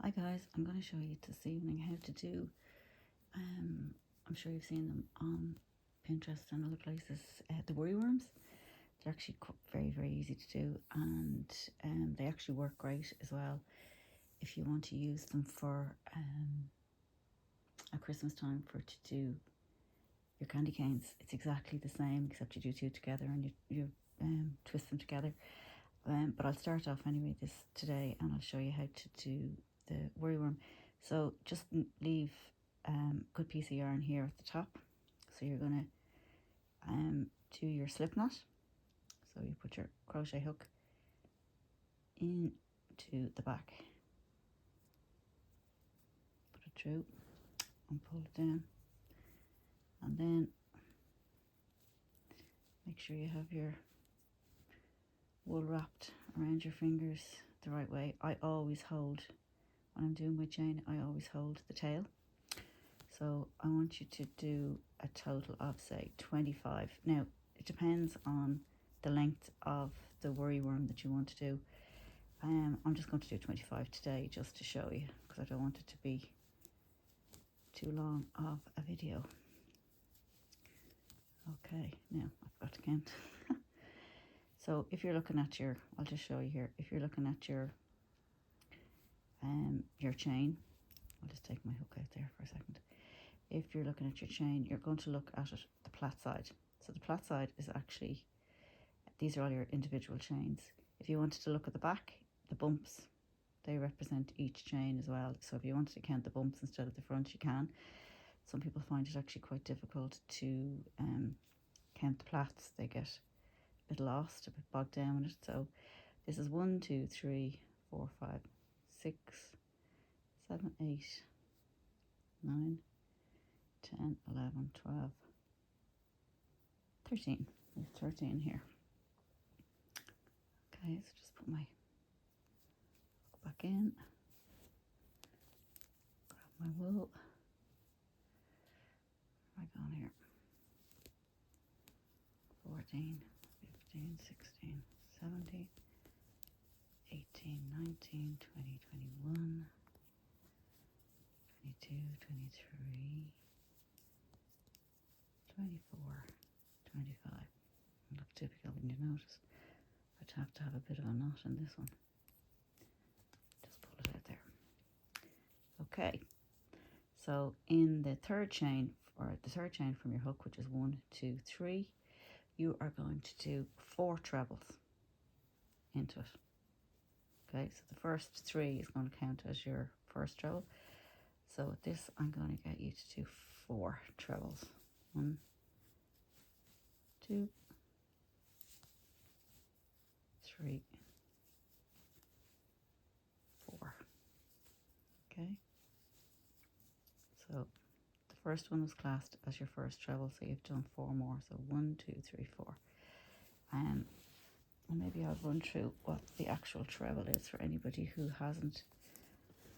Hi guys, I'm going to show you this evening how to do, I'm sure you've seen them on Pinterest and other places, the worry worms. They're actually very easy to do, and they actually work great as well if you want to use them for at Christmas time to do your candy canes. It's exactly the same except you do two together and you twist them together. But I'll start off anyway today and I'll show you how to do the worry worm. So just leave good piece of yarn here at the top. So you're going to do your slip knot. So you put your crochet hook into the back, put it through and pull it down, and then make sure you have your wool wrapped around your fingers the right way. I always hold, when I'm doing my chain, I always hold the tail. So I want you to do a total of, say, 25. Now, it depends on the length of the worry worm that you want to do. I'm just going to do 25 today just to show you, because I don't want it to be too long of a video. Okay, now I've got to count. So if you're looking at your, I'll just show you here, if you're looking at your chain, I'll just take my hook out there for a second. If you're looking at your chain, you're going to look at it, the plait side. So the plait side is actually, these are all your individual chains. If you wanted to look at the back, the bumps, they represent each chain as well. So if you wanted to count the bumps instead of the front, you can. Some people find it actually quite difficult to count the plaits. They get a bit lost, a bit bogged down in it. So this is 1, 2, 3, 4, 5, 6, 7, 8, 9, 10, 11, 12, 13. There's 13 here. Okay, so just put my hook back in, grab my wool, right on here, 14, 15, 16, 17, 18, 19, 20, 21, 22, 23, 24, 25. Look typical, when you notice I'd have to have a bit of a knot in this one. Just pull it out there. Okay, so in the third chain, or the third chain from your hook, which is 1, 2, 3, you are going to do 4 trebles into it. Okay, so the first 3 is going to count as your first treble. So with this, I'm going to get you to do 4 trebles. 1, 2, 3, 4. Okay, so the first one was classed as your first treble, so you've done 4 more. So 1, 2, 3, 4. And maybe I'll run through what the actual treble is for anybody who hasn't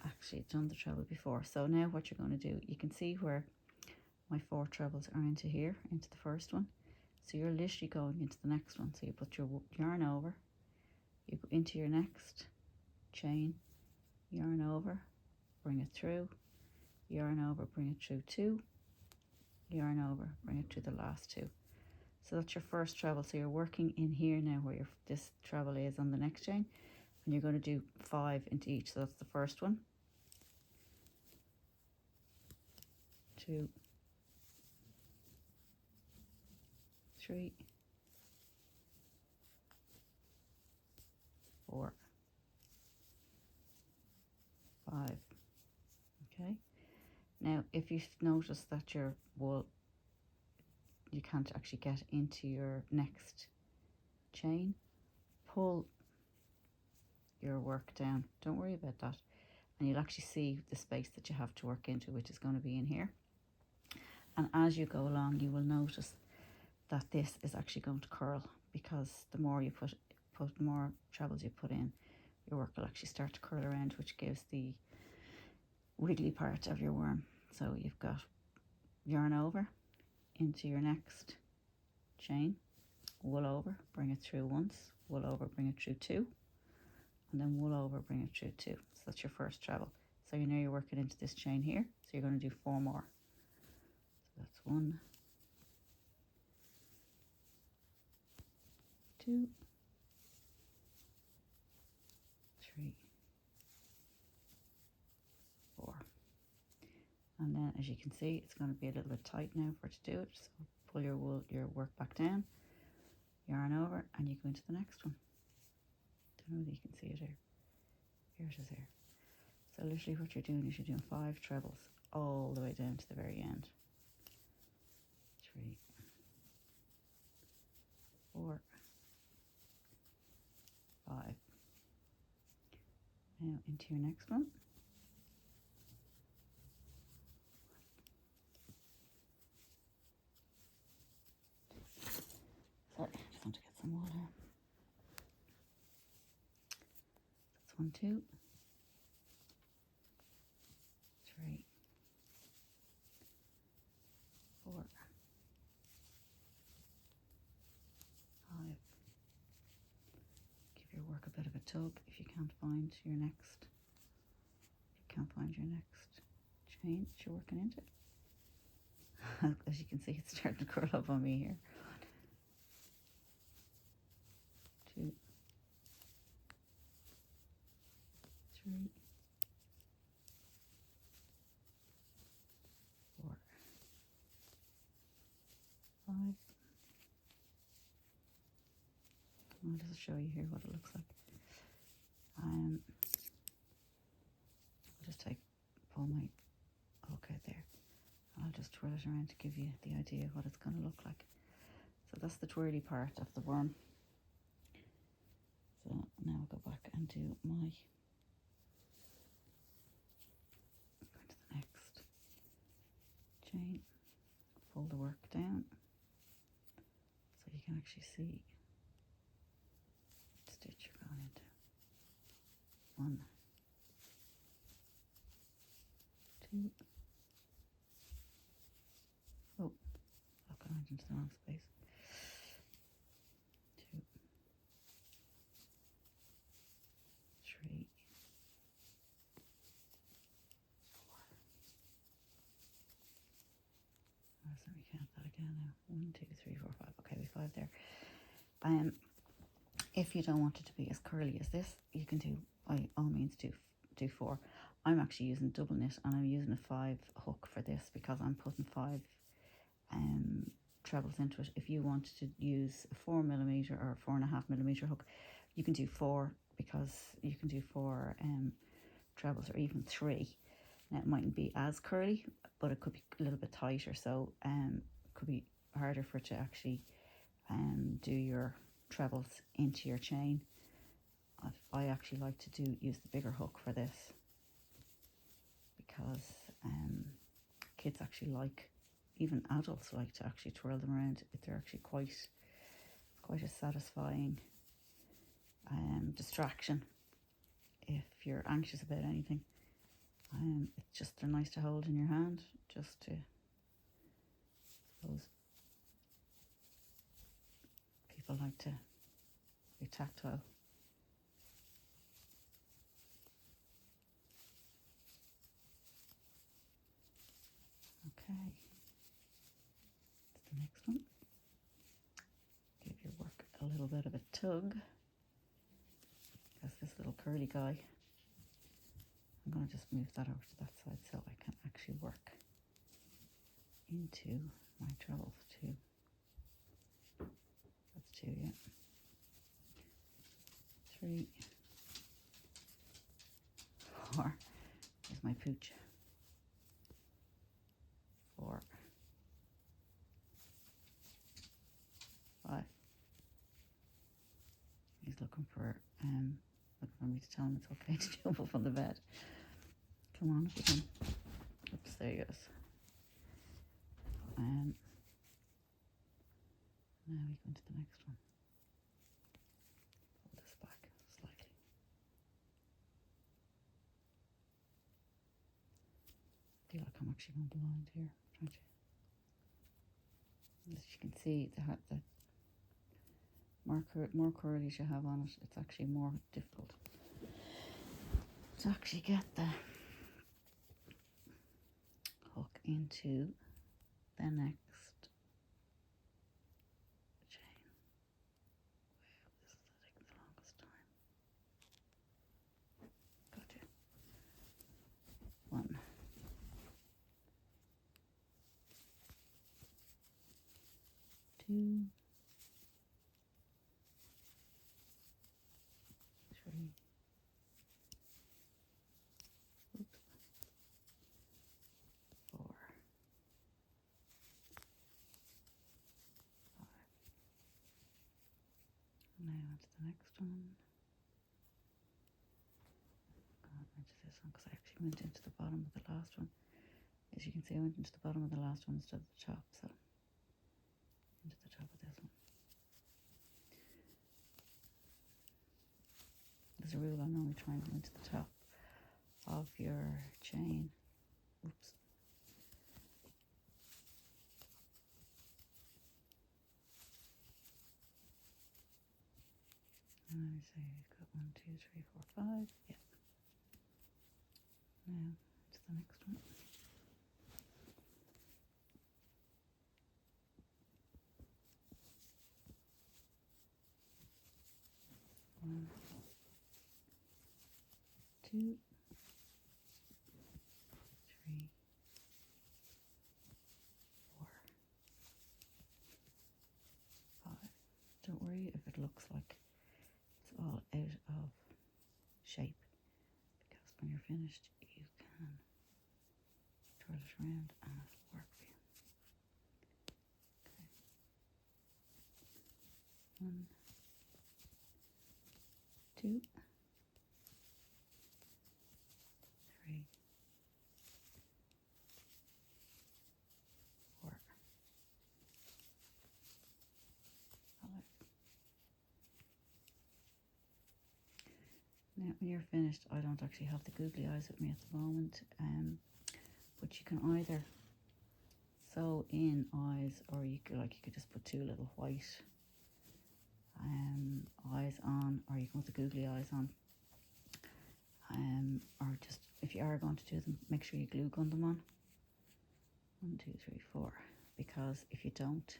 actually done the treble before. So now what you're going to do, you can see where my 4 trebles are into here, into the first one. So you're literally going into the next one. So you put your yarn over, you go into your next chain, yarn over, bring it through, yarn over, bring it through 2, yarn over, bring it to the last 2. So that's your first treble. So you're working in here now where this treble is on the next chain, and you're going to do 5 into each. So that's the first one, 2, 3, 4, 5. Okay, now if you've noticed that your wool, you can't actually get into your next chain, pull your work down. Don't worry about that, and you'll actually see the space that you have to work into, which is going to be in here. And as you go along, you will notice that this is actually going to curl, because the more you put more trebles you put in, your work will actually start to curl around, which gives the wiggly part of your worm. So you've got yarn over into your next chain, wool over, bring it through once, wool over, bring it through 2, and then wool over, bring it through 2. So that's your first treble. So you know you're working into this chain here. So you're going to do 4 more. So that's 1, 2, 3, 4. And then as you can see, it's going to be a little bit tight now for it to do it. So pull your work back down, yarn over, and you go into the next one. Don't know whether you can see it here. Here it is here. So literally what you're doing is you're doing 5 trebles all the way down to the very end. 3, 4, 5. Now into your next one. Sorry, I just want to get some water. That's 1, 2, 3, 4, 5. Give your work a bit of a tug if you can't find your next. If you can't find your next chain that you're working into. As you can see, it's starting to curl up on me here. 1, 2, 3, 4, 5. I'll just show you here what it looks like. I'll just pull my hook out there. I'll just twirl it around to give you the idea of what it's going to look like. So that's the twirly part of the worm. So now I'll go back and do my, go to the next chain, pull the work down so you can actually see what stitch you're going into. 1, 2, oh, I've gone into the wrong space. 2, 3, 4. So we count that again now. 1, 2, 3, 4, 5. Okay, we 5 there. If you don't want it to be as curly as this, you can do, by all means, do 4. I'm actually using double knit, and I'm using a 5 hook for this because I'm putting 5 trebles into it. If you wanted to use a 4mm or 4.5mm hook, you can do 4, because you can do 4 trebles, or even 3. Now it mightn't be as curly, but it could be a little bit tighter, so it could be harder for it to actually do your trebles into your chain. I actually like to use the bigger hook for this, because kids actually like, even adults like to actually twirl them around. They're actually quite a satisfying distraction if you're anxious about anything. It's just, they're nice to hold in your hand, just to, I suppose, people like to be tactile. Okay, that's the next one. Give your work a little bit of a tug, because this little curly guy, I'm going to just move that over to that side so I can actually work into my trebles. 2. That's 2, yeah. 3, 4. There's my pooch. 4, 5. He's looking for me to tell him it's okay to jump up on the bed. Come on, if you can. Oops, there he goes. Now we go into the next one. Pull this back slightly. I feel like I'm actually going blind here, don't you? As you can see, the more curlies you have on it, it's actually more difficult to actually get the into the next chain. Wow, this is taking the longest time. Gotcha. 1, 2, 3, oops, 4, 5. Now on to the next one. Going into this one because I actually went into the bottom of the last one. As you can see, I went into the bottom of the last one instead of the top, so into the top of this one. There's a rule I normally try and go into the top of your chain. Oops. And I say you've got 1, 2, 3, 4, 5. Yeah. Now to the next one. 1, 2, 3, 4, 5. Don't worry if it looks like it's all out of shape, because when you're finished you can twirl it around and it'll work for you. Okay. 1, 2, 3, 4, 5. Now when you're finished, I don't actually have the googly eyes with me at the moment, but you can either sew in eyes, or you could just put 2 little white eyes on, or you can put the googly eyes on, or just, if you are going to do them, make sure you glue gun them on. 1, 2, 3, 4, because if you don't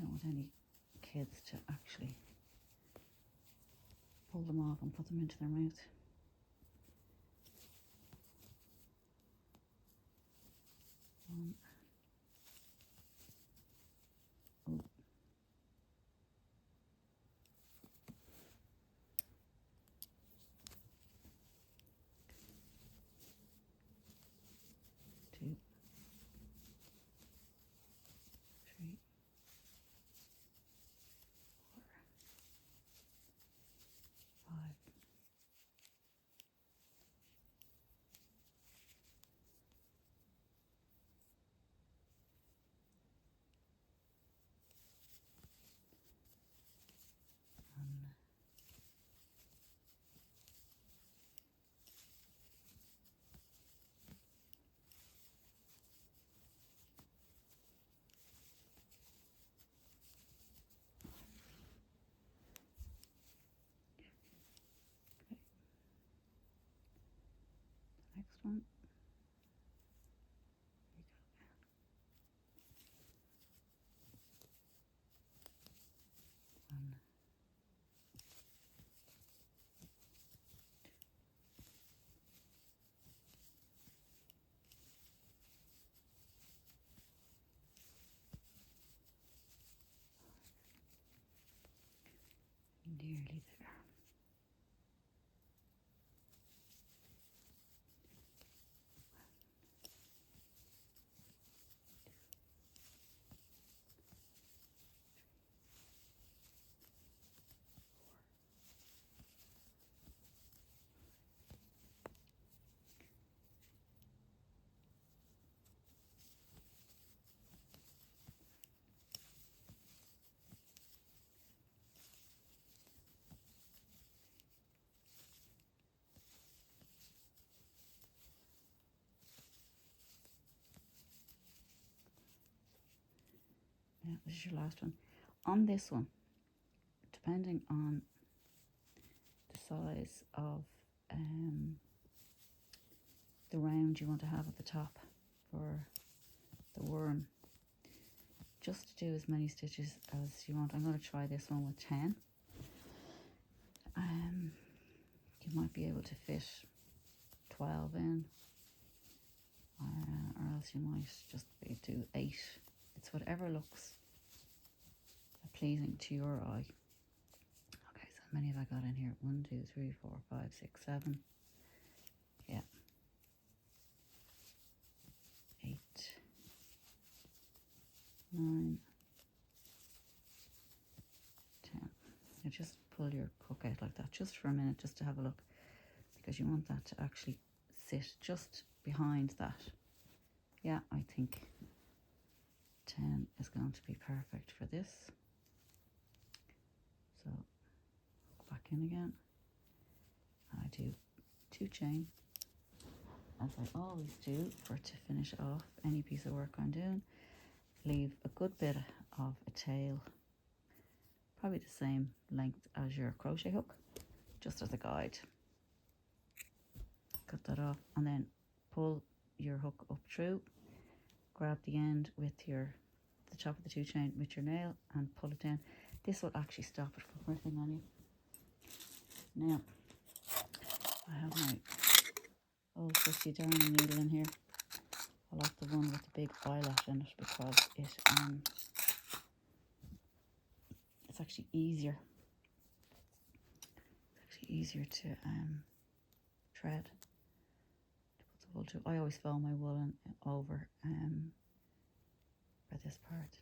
want any kids to actually pull them off and put them into their mouth. One. Oh. 2, 3, 4, 5. Next one. One. Nearly there. Yeah, this is your last one. On this one, depending on the size of the round you want to have at the top, for the worm. Just to do as many stitches as you want. I'm going to try this one with 10. You might be able to fit 12 in, or else you might just do 8. It's whatever looks pleasing to your eye. Okay, so how many have I got in here? 1, 2, 3, 4, 5, 6, 7. Yeah. 8, 9, 10. Now just pull your hook out like that just for a minute, just to have a look, because you want that to actually sit just behind that. Yeah, I think 10 is going to be perfect for this. So hook back in again. I do 2 chain, as I always do, to finish off any piece of work I'm doing. Leave a good bit of a tail, probably the same length as your crochet hook, just as a guide. Cut that off, and then pull your hook up through, grab the end with the top of the 2 chain with your nail and pull it down. This will actually stop it from ripping on you. Now, I have my old trusty darning needle in here. I like the one with the big eyelet in it because it's actually easier. It's actually easier to thread. To put the wool to. I always fold my wool over for this part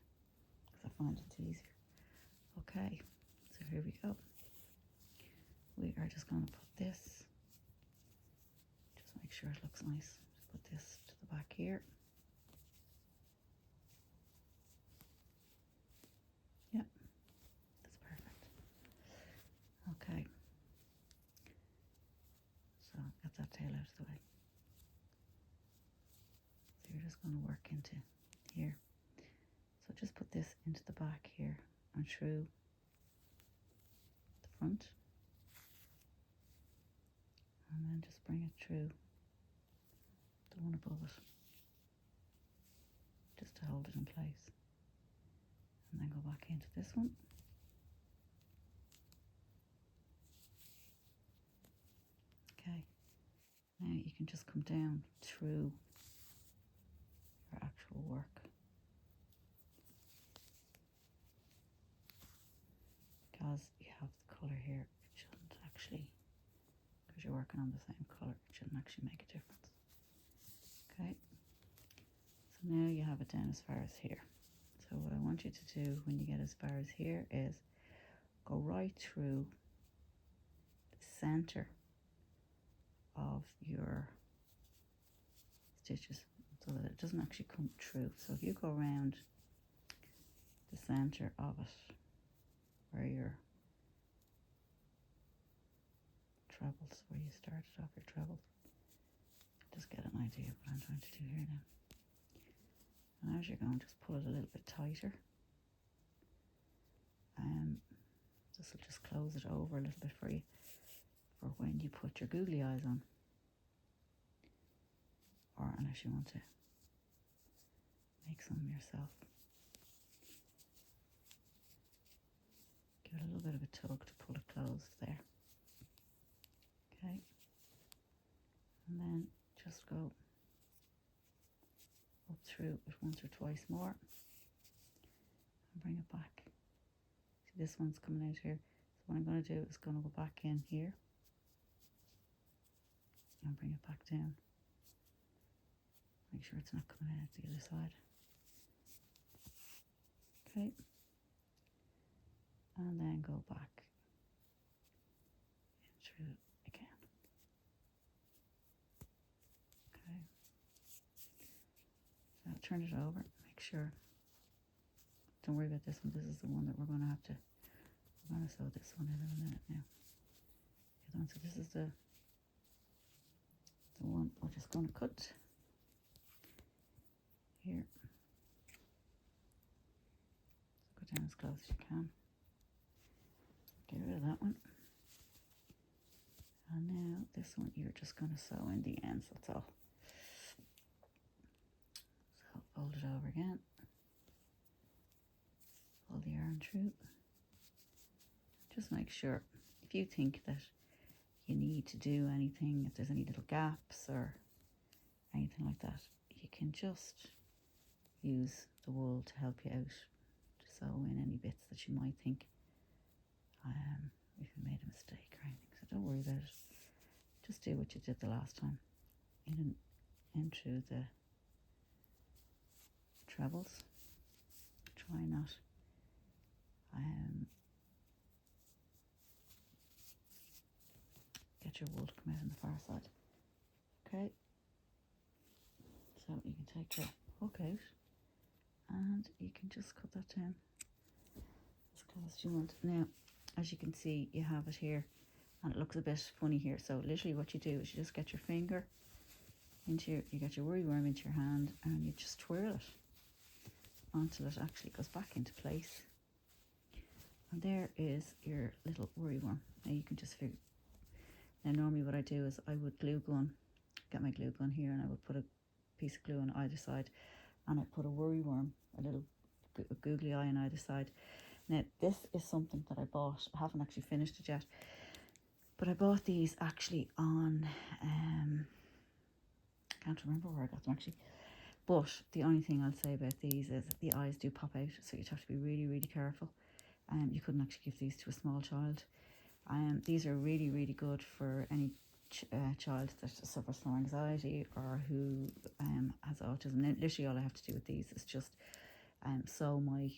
because I find it's easier. Okay, so here we go. We are just going to put this. Just make sure it looks nice. Just put this to the back here. Yeah, that's perfect. Okay. So get that tail out of the way. So you're just going to work into here. So just put this into the back here and through the front. And then just bring it through the one above it, just to hold it in place. And then go back into this one. Okay, now you can just come down through your actual work. Because you have the colour here, it shouldn't actually, because you're working on the same colour, it shouldn't actually make a difference. Okay, so now you have it down as far as here. So what I want you to do when you get as far as here is go right through the centre of your stitches so that it doesn't actually come through. So if you go around the centre of it, where your trebles, where you started off your trebles, just get an idea of what I'm trying to do here now. And as you're going, just pull it a little bit tighter. This will just close it over a little bit for you for when you put your googly eyes on, or unless you want to make some yourself. Give it a little bit of a tug to pull it closed there. Okay, and then just go up through it once or twice more and bring it back. See, this one's coming out here, so what I'm going to do is going to go back in here and bring it back down. Make sure it's not coming out the other side. Okay, and then go back in through again. Okay, so I'll turn it over, make sure, don't worry about this one, this is the one that we're going to have to, we're going to sew this one in a minute now. So this is the one we're just going to cut here. So go down as close as you can. Get rid of that one. And now this one you're just going to sew in the ends, that's all. fold it over again, pull the yarn through. Just make sure, if you think that you need to do anything, if there's any little gaps or anything like that, you can just use the wool to help you out to sew in any bits that you might think if you made a mistake or anything. So don't worry about it. Just do what you did the last time. In through the trebles. Try not get your wool to come out on the far side. Okay. So you can take your hook out and you can just cut that down as close as you want. Now, as you can see, you have it here and it looks a bit funny here. So literally what you do is you just get your finger into you get your worry worm into your hand and you just twirl it until it actually goes back into place. And there is your little worry worm. Now you can just figure. Now normally what I do is I would get my glue gun here, and I would put a piece of glue on either side, and I put a worry worm, a little googly eye on either side. Now this is something that I bought. I haven't actually finished it yet, but I bought these actually on I can't remember where I got them actually. But the only thing I'll say about these is the eyes do pop out, so you'd have to be really, really careful. You couldn't actually give these to a small child. These are really, really good for any child that suffers from anxiety or who has autism. Now, literally all I have to do with these is just sew my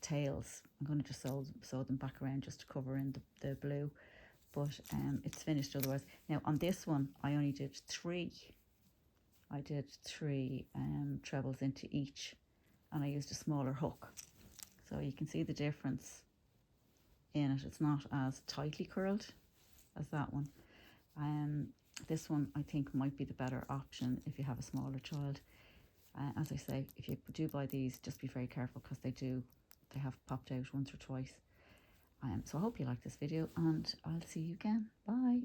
tails. I'm going to just sew them back around just to cover in the blue, but it's finished otherwise. Now on this one I only did three. I did three trebles into each, and I used a smaller hook, so you can see the difference in it. It's not as tightly curled as that one. This one I think might be the better option if you have a smaller child. As I say, if you do buy these, just be very careful because they have popped out once or twice. So I hope you like this video, and I'll see you again. Bye.